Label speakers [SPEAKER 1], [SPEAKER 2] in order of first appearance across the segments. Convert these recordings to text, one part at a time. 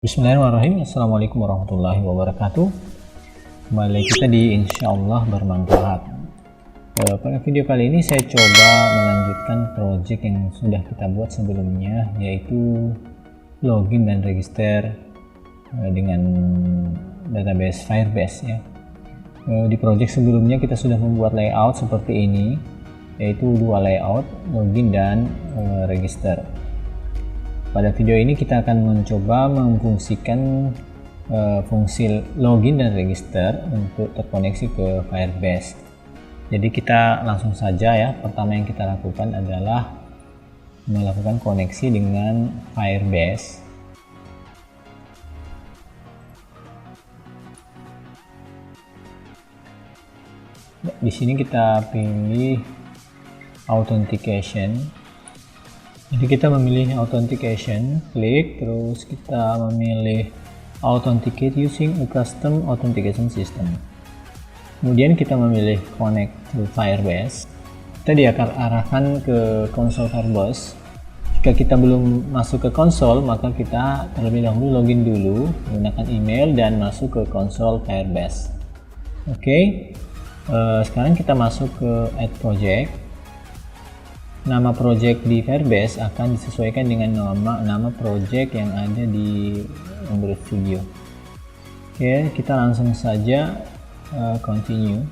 [SPEAKER 1] Bismillahirrahmanirrahim. Assalamualaikum warahmatullahi wabarakatuh. Kembali kita di Insyaallah Bermanfaat. Pada video kali ini saya coba melanjutkan project yang sudah kita buat sebelumnya, yaitu login dan register dengan database Firebase ya. Di project sebelumnya kita sudah membuat layout seperti ini, yaitu dua layout, login dan register. Pada video ini kita akan mencoba memfungsikan fungsi login dan register untuk terkoneksi ke Firebase. Jadi kita langsung saja ya. Pertama yang kita lakukan adalah melakukan koneksi dengan Firebase. Di sini kita pilih authentication. Jadi kita memilih authentication, klik, terus kita memilih authenticate using a custom authentication system. Kemudian kita memilih connect to Firebase. Kita diarahkan ke konsol Firebase. Jika kita belum masuk ke konsol, maka kita terlebih dahulu login dulu menggunakan email dan masuk ke konsol Firebase. Oke, sekarang kita masuk ke add project. Nama project di Firebase akan disesuaikan dengan nama project yang ada di Android Studio. Oke, kita langsung saja continue.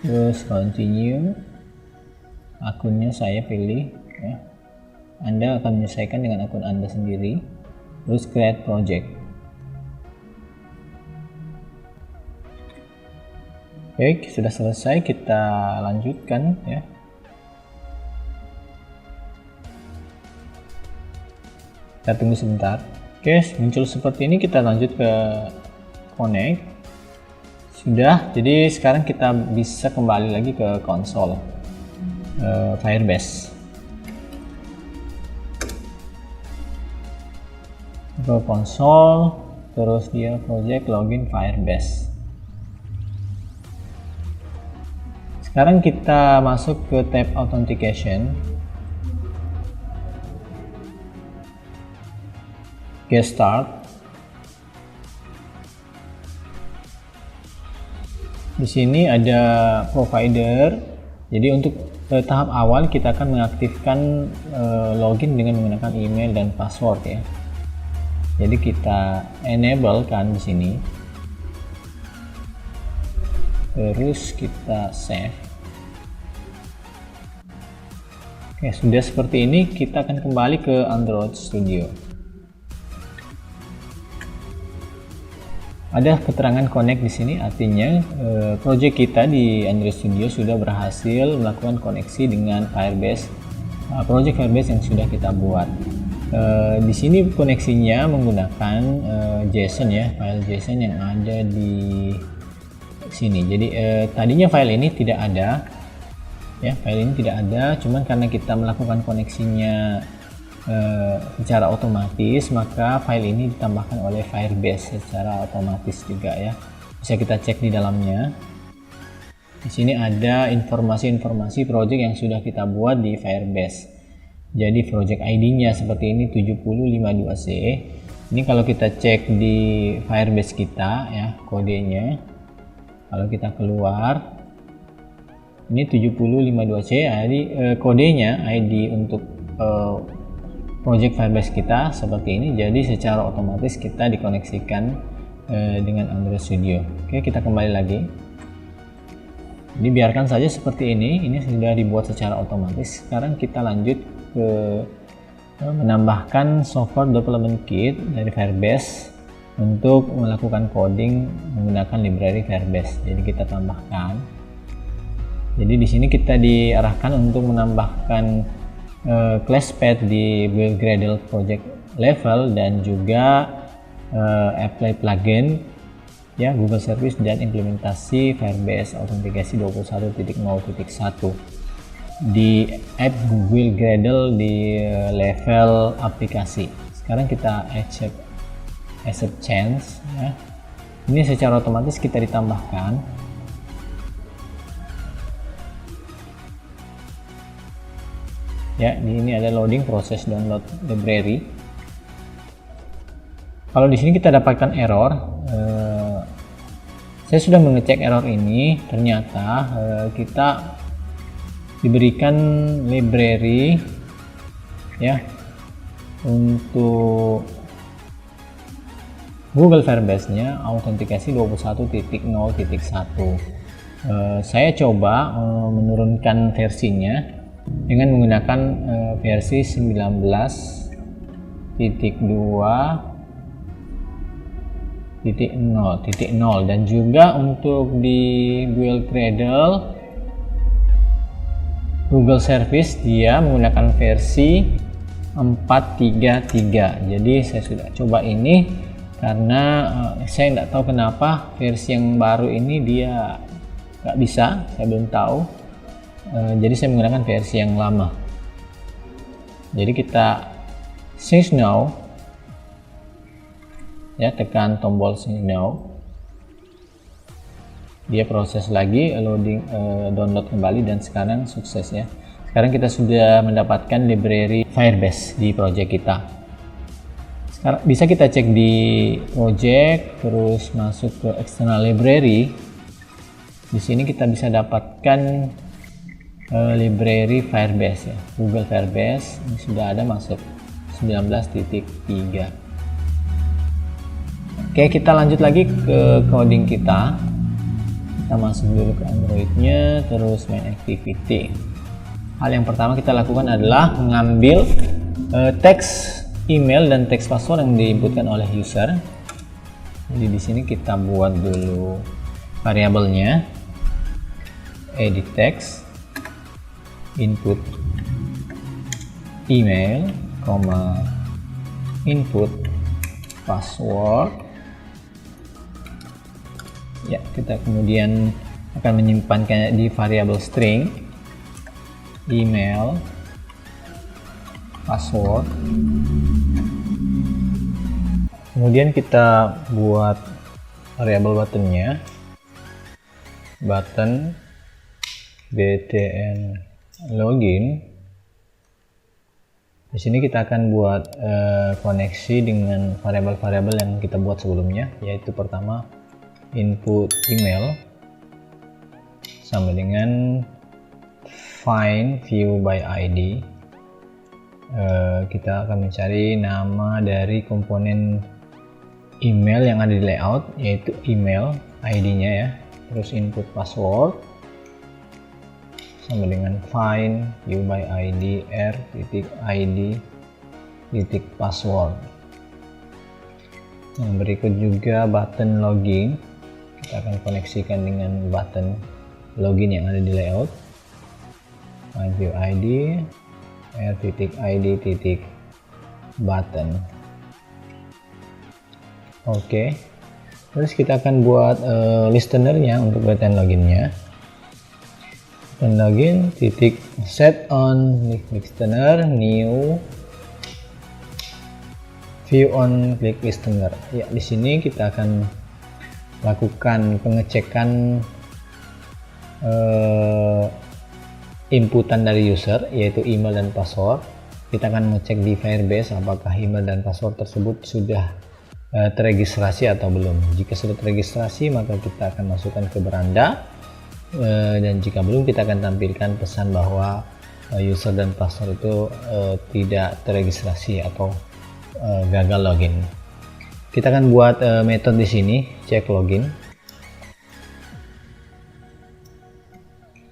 [SPEAKER 1] Terus continue. Akunnya saya pilih ya. Anda akan menyesuaikan dengan akun Anda sendiri. Terus create project. Baik, sudah selesai, kita lanjutkan ya. Kita tunggu sebentar. Oke, muncul seperti ini, kita lanjut ke connect. Sudah, jadi sekarang kita bisa kembali lagi ke konsol Firebase. Ke konsol, terus dia project login Firebase. Sekarang kita masuk ke tab authentication, get start. Di sini ada provider. Jadi untuk tahap awal kita akan mengaktifkan login dengan menggunakan email dan password ya. Jadi kita enable kan di sini. Terus kita save. Oke, sudah seperti ini, kita akan kembali ke Android Studio. Ada keterangan connect di sini, artinya project kita di Android Studio sudah berhasil melakukan koneksi dengan Firebase, project Firebase yang sudah kita buat. Di sini koneksinya menggunakan JSON ya, file JSON yang ada di sini. Jadi tadinya file ini tidak ada ya, file ini tidak ada, cuman karena kita melakukan koneksinya secara otomatis, maka file ini ditambahkan oleh Firebase secara otomatis juga ya. Bisa kita cek di dalamnya. Di sini ada informasi-informasi project yang sudah kita buat di Firebase. Jadi project ID-nya seperti ini 7052C. Ini kalau kita cek di Firebase kita ya, kodenya. Kalau kita keluar, ini 7052C, jadi kodenya ID untuk project Firebase kita seperti ini. Jadi secara otomatis kita dikoneksikan dengan Android Studio. Oke, kita kembali lagi. Jadi biarkan saja seperti ini sudah dibuat secara otomatis. Sekarang kita lanjut ke menambahkan software development kit dari Firebase untuk melakukan coding menggunakan library Firebase. Jadi kita tambahkan. Jadi di sini kita diarahkan untuk menambahkan class path di build Gradle project level dan juga apply plugin ya, Google Service dan implementasi Firebase autentikasi 21.0.1 di app Google Gradle di level aplikasi. Sekarang kita accept change ya. Ini secara otomatis kita ditambahkan. Ya, di ini ada loading proses download library. Kalau di sini kita dapatkan error, saya sudah mengecek error ini. Ternyata kita diberikan library ya untuk Google Firebase-nya autentikasi 21.0.1. Saya coba menurunkan versinya dengan menggunakan versi 19.2.0.0 dan juga untuk di Google Cradle Google Service dia menggunakan versi 4.3.3. jadi saya sudah coba ini karena saya tidak tahu kenapa versi yang baru ini dia nggak bisa, saya belum tahu. Jadi saya menggunakan versi yang lama. Jadi kita sync now ya, tekan tombol sync now, dia proses lagi loading, download kembali, dan sekarang sukses ya. Sekarang kita sudah mendapatkan library Firebase di project kita. Sekarang bisa kita cek di project, terus masuk ke external library. Di sini kita bisa dapatkan library Firebase ya, Google Firebase ini sudah ada masuk 19.3. Oke, kita lanjut lagi ke coding kita. Kita masuk dulu ke Android-nya, terus main activity. Hal yang pertama kita lakukan adalah mengambil teks email dan teks password yang diinputkan oleh user. Jadi di sini kita buat dulu variabelnya, edit text, input email, input password. Ya, kita kemudian akan menyimpannya di variabel string email password. Kemudian kita buat variabel buttonnya, button btn login. Di sini kita akan buat koneksi dengan variabel-variabel yang kita buat sebelumnya, yaitu pertama input email sama dengan find view by ID. Kita akan mencari nama dari komponen email yang ada di layout, yaitu email ID-nya ya. Terus input password sama dengan find view by ID r.id password. Yang berikut juga button login, kita akan koneksikan dengan button login yang ada di layout, find view ID r.id button. Oke, terus kita akan buat listenernya untuk button loginnya. Dan login titik set on listener new view on click listener. Ya, di sini kita akan lakukan pengecekan inputan dari user, yaitu email dan password. Kita akan mengecek di Firebase apakah email dan password tersebut sudah terregistrasi atau belum. Jika sudah terregistrasi, maka kita akan masukkan ke beranda. Dan jika belum, kita akan tampilkan pesan bahwa user dan password itu tidak terregistrasi atau gagal login. Kita akan buat metode di sini, cek login.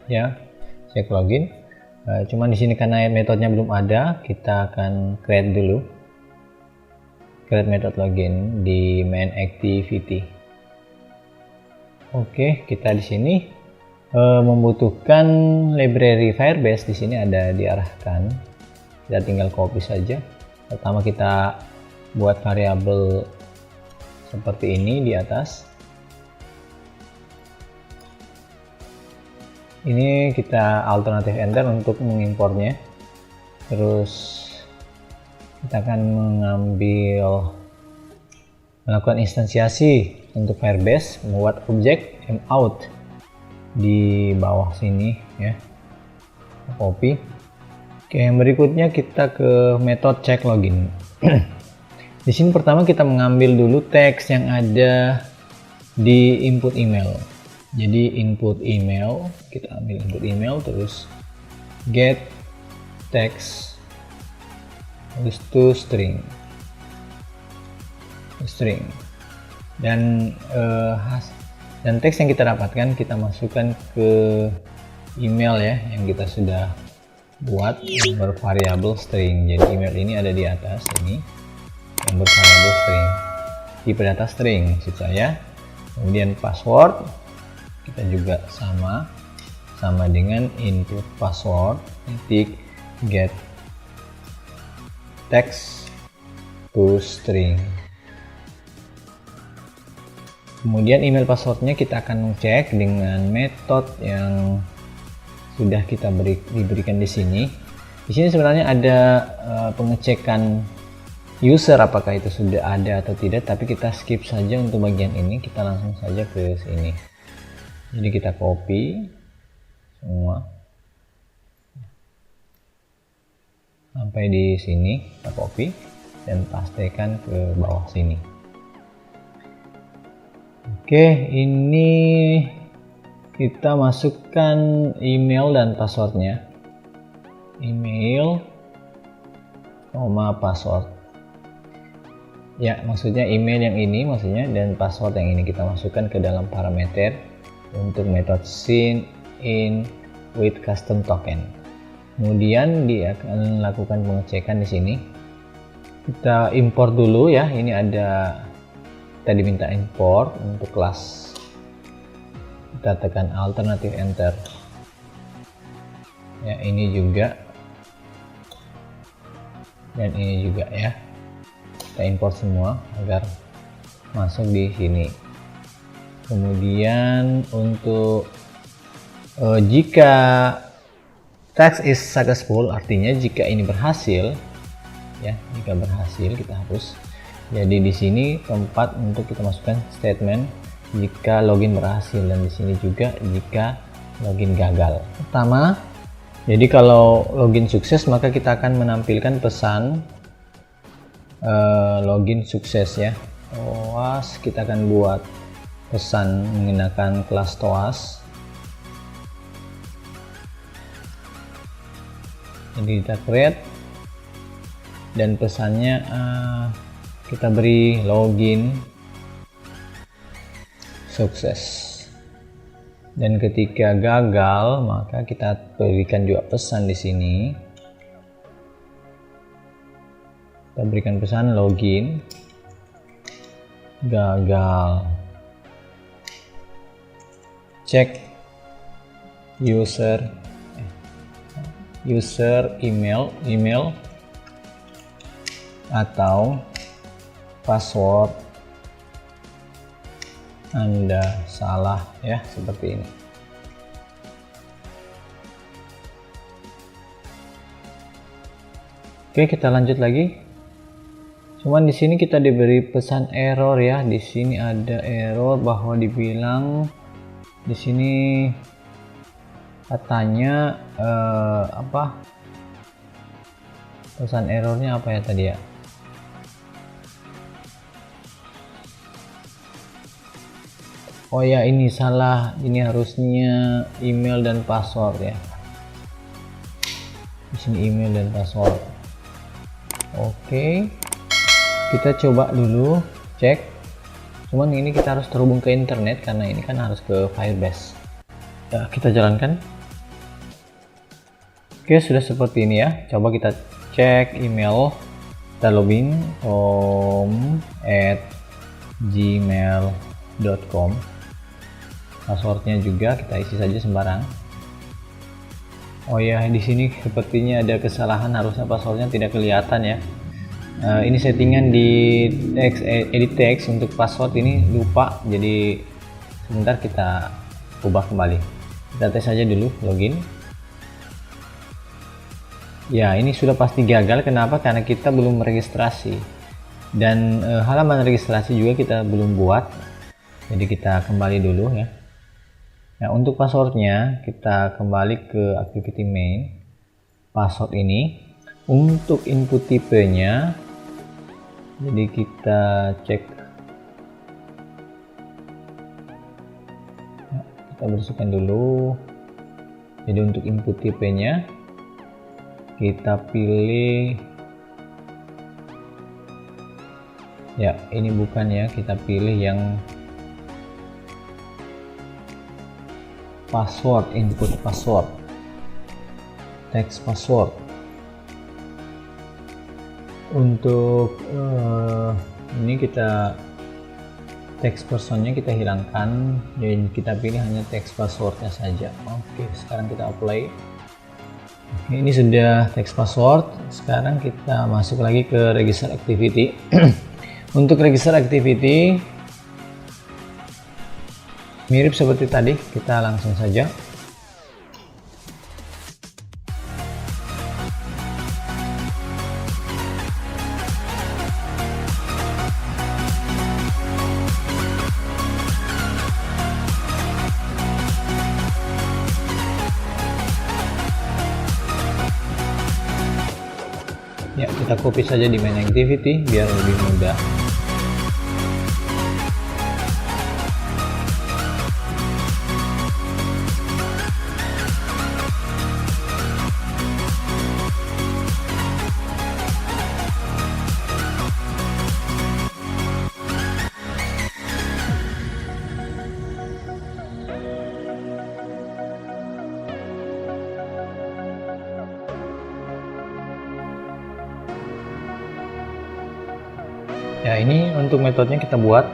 [SPEAKER 1] Ya, cek login. Cuman di sini karena metodenya belum ada, kita akan create dulu. Create method login di main activity. Oke, kita di sini membutuhkan library Firebase. Di sini ada diarahkan, kita tinggal copy saja. Pertama kita buat variabel seperti ini di atas. Ini kita alternatif enter untuk mengimpornya. Terus kita akan melakukan instansiasi untuk Firebase, membuat objek mout di bawah sini ya, copy. Oke, yang berikutnya kita ke metode check login. Di sini pertama kita mengambil dulu teks yang ada di input email. Jadi input email, kita ambil input email, terus get text, terus to string, dan teks yang kita dapatkan kita masukkan ke email ya yang kita sudah buat yang bervariabel string. Jadi email ini ada di atas ini yang bervariabel string, tipe data string maksud saya. Kemudian password kita juga sama dengan input password titik get text to string. Kemudian email passwordnya kita akan cek dengan metode yang sudah kita diberikan di sini. Di sini sebenarnya ada pengecekan user apakah itu sudah ada atau tidak, tapi kita skip saja untuk bagian ini, kita langsung saja ke sini. Jadi kita copy semua sampai di sini, kita copy dan pastekan ke bawah sini. Oke, ini kita masukkan email dan passwordnya, email, password. Ya, maksudnya email yang ini maksudnya, dan password yang ini kita masukkan ke dalam parameter untuk metode sign in with custom token. Kemudian dia akan lakukan pengecekan di sini. Kita import dulu ya. Ini ada, kita diminta import untuk kelas. Kita tekan alternatif enter. Ya, ini juga. Dan ini juga ya. Kita import semua agar masuk di sini. Kemudian untuk jika text is successful, artinya jika ini berhasil ya, jika berhasil kita hapus. Jadi di sini tempat untuk kita masukkan statement jika login berhasil, dan di sini juga jika login gagal. Pertama, jadi kalau login sukses maka kita akan menampilkan pesan login sukses ya. TOAS, kita akan buat pesan menggunakan kelas TOAS. Jadi kita create dan pesannya kita beri login sukses, dan ketika gagal maka kita berikan juga pesan di sini. Kita berikan pesan login gagal, cek user email atau password Anda salah ya, seperti ini. Oke, kita lanjut lagi. Cuman di sini kita diberi pesan error ya. Di sini ada error bahwa dibilang di sini katanya pesan errornya apa ya tadi ya? Oh ya, ini salah. Ini harusnya email dan password ya. Di sini email dan password. Oke. Kita coba dulu cek. Cuman ini kita harus terhubung ke internet karena ini kan harus ke Firebase. Ya, kita jalankan. Oke, sudah seperti ini ya. Coba kita cek email. Kita login home@gmail.com. Passwordnya juga kita isi saja sembarang. Oh ya, di sini sepertinya ada kesalahan, harusnya passwordnya tidak kelihatan ya. Ini settingan di text, edit text untuk password ini lupa, jadi sebentar kita ubah kembali. Kita tes saja dulu login. Ya, ini sudah pasti gagal. Kenapa? Karena kita belum meregistrasi, dan halaman registrasi juga kita belum buat. Jadi kita kembali dulu ya. Nah, untuk passwordnya kita kembali ke activity main. Password ini untuk input tipenya Jadi kita cek, kita bersihkan dulu. Jadi untuk input tipenya kita pilih, ya ini bukan ya, kita pilih yang password, input password, text password. Untuk ini kita text personnya kita hilangkan, dan kita pilih hanya text passwordnya saja. Oke, sekarang kita apply. Oke, ini sudah text password. Sekarang kita masuk lagi ke register activity. Untuk register activity mirip seperti tadi, kita langsung saja. Ya, kita copy saja di main activity biar lebih mudah. Ya, ini untuk metodenya kita buat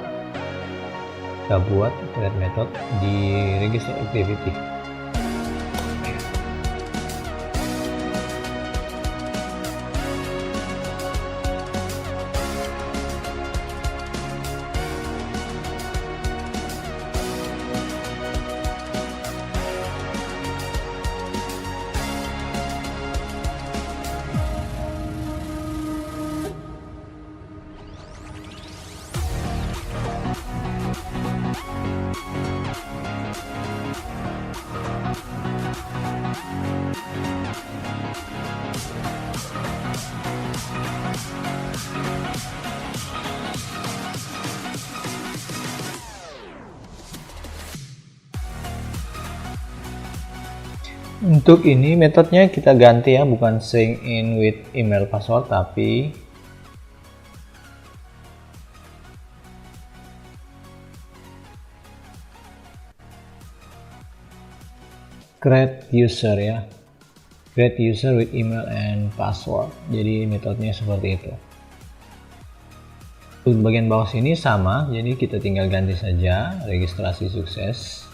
[SPEAKER 1] create method di register activity. Untuk ini metodenya kita ganti ya, bukan sign in with email password, tapi create user ya, create user with email and password. Jadi metodenya seperti itu. Untuk bagian bawah sini sama, jadi kita tinggal ganti saja registrasi sukses,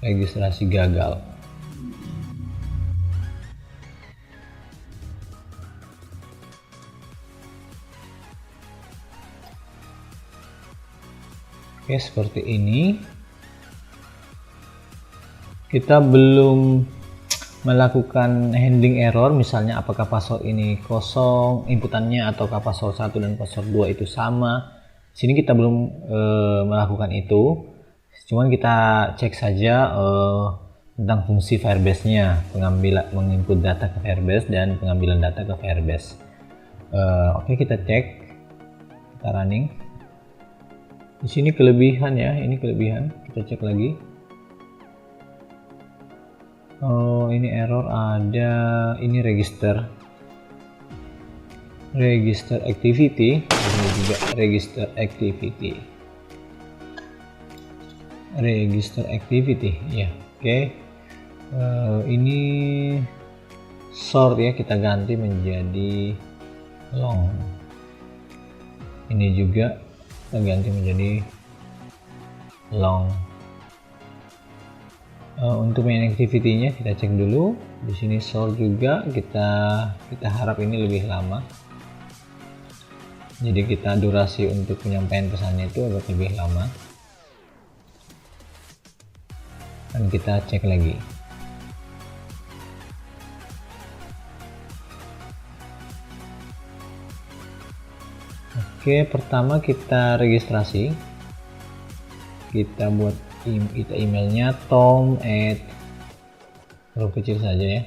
[SPEAKER 1] registrasi gagal. Oke, seperti ini. Kita belum melakukan handling error, misalnya apakah password ini kosong inputannya ataukah password 1 dan password 2 itu sama. Sini kita belum melakukan itu. Cuman kita cek saja tentang fungsi Firebase-nya, menginput data ke Firebase dan pengambilan data ke Firebase. Oke, kita cek, kita running. Di sini kelebihan ya, ini kelebihan. Kita cek lagi. Oh, ini error ada, ini register activity, ini juga register activity. Ya, oke. Ini sort ya, kita ganti menjadi long. Ini juga kita ganti menjadi long. Untuk main activity-nya kita cek dulu. Di sini sort juga, kita harap ini lebih lama. Jadi kita durasi untuk penyampaian pesannya itu agak lebih lama. Dan kita cek lagi. Oke, pertama kita registrasi. Kita buat emailnya tom@ huruf kecil saja ya,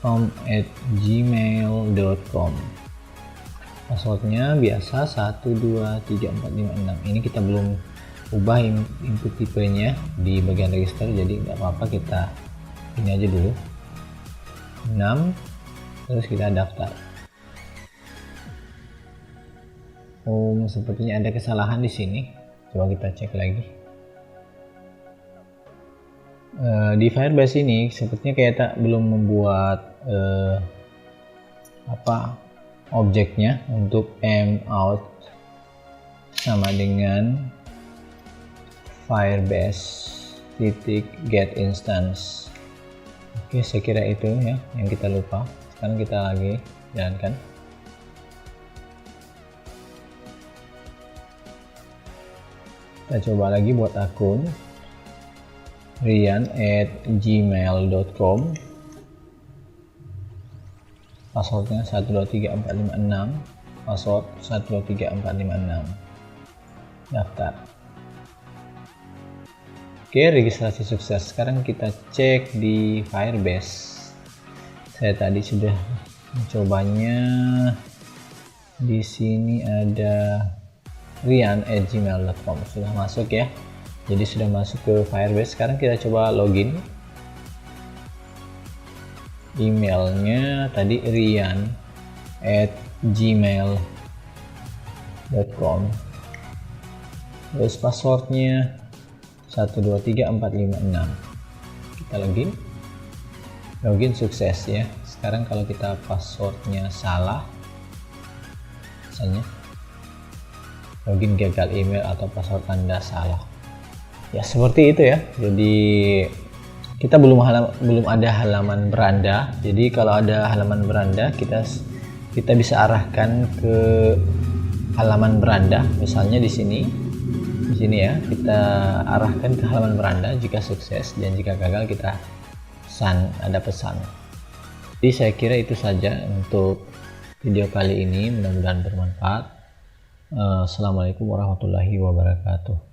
[SPEAKER 1] tom@gmail.com. Passwordnya biasa 123456. Ini kita belum ubah input tipenya di bagian register, jadi nggak apa-apa, kita ini aja dulu 6, terus kita daftar. Sepertinya ada kesalahan di sini, coba kita cek lagi. Di Firebase ini sepertinya kita belum membuat objeknya untuk mout sama dengan Firebase .get instance. Oke, saya kira itu ya yang kita lupa. Sekarang kita lagi jalankan. Kita coba lagi buat akun rian@gmail.com. Passwordnya 123456, password 123456. Daftar. Oke, registrasi sukses. Sekarang kita cek di Firebase. Saya tadi sudah mencobanya. Di sini ada rian@gmail.com, sudah masuk ya. Jadi sudah masuk ke Firebase. Sekarang kita coba login. Emailnya tadi rian@gmail.com, terus passwordnya 123456. Kita login sukses ya. Sekarang kalau kita passwordnya salah, misalnya login gagal email atau password Anda salah, ya seperti itu ya. Jadi kita belum ada halaman beranda. Jadi kalau ada halaman beranda, kita bisa arahkan ke halaman beranda. Misalnya di sini ya, kita arahkan ke halaman beranda jika sukses, dan jika gagal kita ada pesan. Jadi saya kira itu saja untuk video kali ini, mudah-mudahan bermanfaat. Assalamualaikum warahmatullahi wabarakatuh.